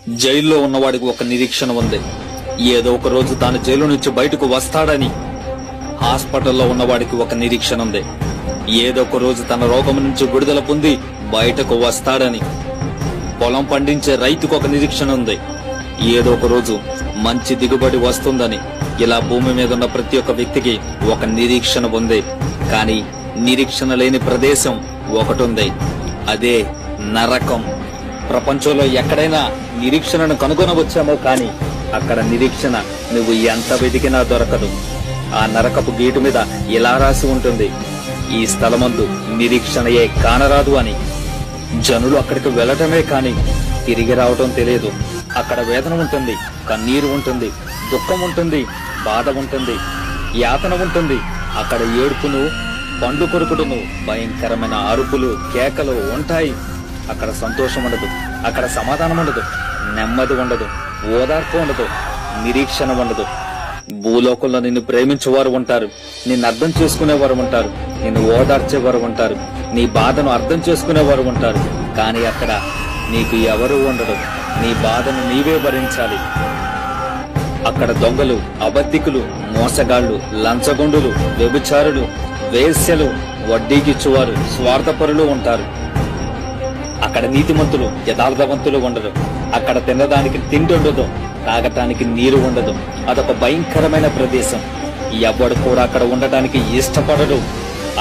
జైల్లో ఉన్నవాడికి ఒక నిరీక్షణ ఉంది. ఏదో ఒక రోజు తాను జైలు నుంచి బయటకు వస్తాడని. హాస్పిటల్లో ఉన్నవాడికి ఒక నిరీక్షణ ఉంది. ఏదో ఒక రోజు తన రోగం నుంచి విడుదల పొంది బయటకు వస్తాడని. పొలం పండించే రైతుకు ఒక నిరీక్షణ ఉంది. ఏదో ఒక రోజు మంచి దిగుబడి వస్తుందని. ఇలా భూమి మీద ఉన్న ప్రతి ఒక్క వ్యక్తికి ఒక నిరీక్షణ ఉంది. కానీ నిరీక్షణ లేని ప్రదేశం ఒకటుంది, అదే నరకం. ప్రపంచంలో ఎక్కడైనా నిరీక్షణను కనుగొనవచ్చామో కానీ అక్కడ నిరీక్షణ నువ్వు ఎంత వెతికినా దొరకదు. ఆ నరకపు గేటు మీద ఇలా రాసి ఉంటుంది, ఈ స్థలమందు నిరీక్షణయే కానరాదు అని. జనులు అక్కడికి వెళ్లటమే కాని తిరిగి రావటం తెలియదు. అక్కడ వేదన ఉంటుంది, కన్నీరు ఉంటుంది, దుఃఖం ఉంటుంది, బాధ ఉంటుంది, యాతన ఉంటుంది. అక్కడ ఏడుపును, పండు కొరుకుడును, భయంకరమైన అరుపులు, కేకలు ఉంటాయి. అక్కడ సంతోషం ఉండదు, అక్కడ సమాధానం ఉండదు, నెమ్మది ఉండదు, ఓదార్పు ఉండదు, నిరీక్షణ ఉండదు. భూలోకంలో నిన్ను ప్రేమించేవారు ఉంటారు, నిన్ను అర్థం చేసుకునేవారు ఉంటారు, నిన్ను ఓదార్చేవారు ఉంటారు, నీ బాధను అర్థం చేసుకునేవారు ఉంటారు. కానీ అక్కడ నీకు ఎవరూ ఉండడు. నీ బాధను నీవే భరించాలి. అక్కడ దొంగలు, అబద్ధికులు, మోసగాళ్లు, లంచగొండులు, వ్యభిచారులు, వేశ్యలు, వడ్డీకిచ్చువారు, స్వార్థపరులు ఉంటారు. అక్కడ నీతిమంతులు, యథార్థవంతులు ఉండరు. అక్కడ తినడానికి తిండి ఉండదు, తాగటానికి నీరు ఉండదు. అదొక భయంకరమైన ప్రదేశం. ఎవడు కూడా అక్కడ ఉండటానికి ఇష్టపడడు.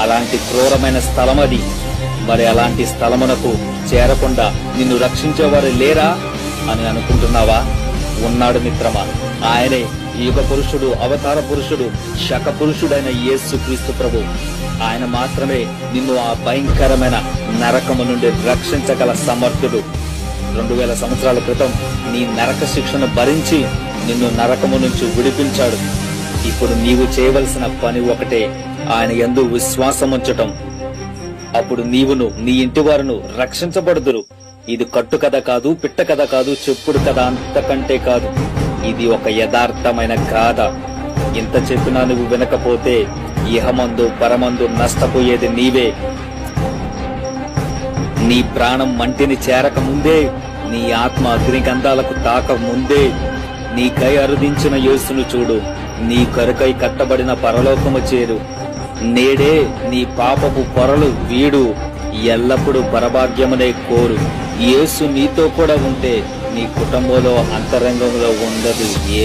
అలాంటి క్రూరమైన స్థలం అది. మరి అలాంటి స్థలమునకు చేరకుండా నిన్ను రక్షించేవారు లేరా అని అనుకుంటున్నావా? ఉన్నాడు మిత్రమా. ఆయనే యుగ పురుషుడు, అవతార పురుషుడు, శక పురుషుడైన యేసు క్రీస్తు ప్రభు. ఆయన మాత్రమే నిన్ను ఆ భయంకరమైన నరకము నుండి రక్షించగల సమర్థుడు. 2000 సంవత్సరాల క్రితం నీ నరక శిక్షను భరించి నిన్ను నరకము నుంచి విడిపించాడు. ఇప్పుడు నీవు చేయవలసిన పని ఒకటే, ఆయన యందు విశ్వాసముంచటం. అప్పుడు నీవును, నీ ఇంటి వారును రక్షించబడుదురు. ఇది కట్టు కథ కాదు, పిట్ట కథ కాదు, చెప్పుడు కథ అంతకంటే కాదు. ఇది ఒక యథార్థమైన గాథ. ఇంత చెప్పినా నువ్వు వినకపోతే ఇహమందు పరమందు నష్టపోయేది నీవే. నీ ప్రాణం మంటిని చేరక ముందే, నీ ఆత్మ అగ్నిగంధాలకు తాక ముందే నీకై అరుదించిన యేసును చూడు. నీ కొరకై కట్టబడిన పరలోకము చేరు. నేడే నీ పాపపు పొరలు వీడు. ఎల్లప్పుడూ పరభాగ్యమునే కోరు. యేసు నీతో కూడా ఉంటే నీ కుటుంబంలో అంతరంగంలో ఉండదు ఏ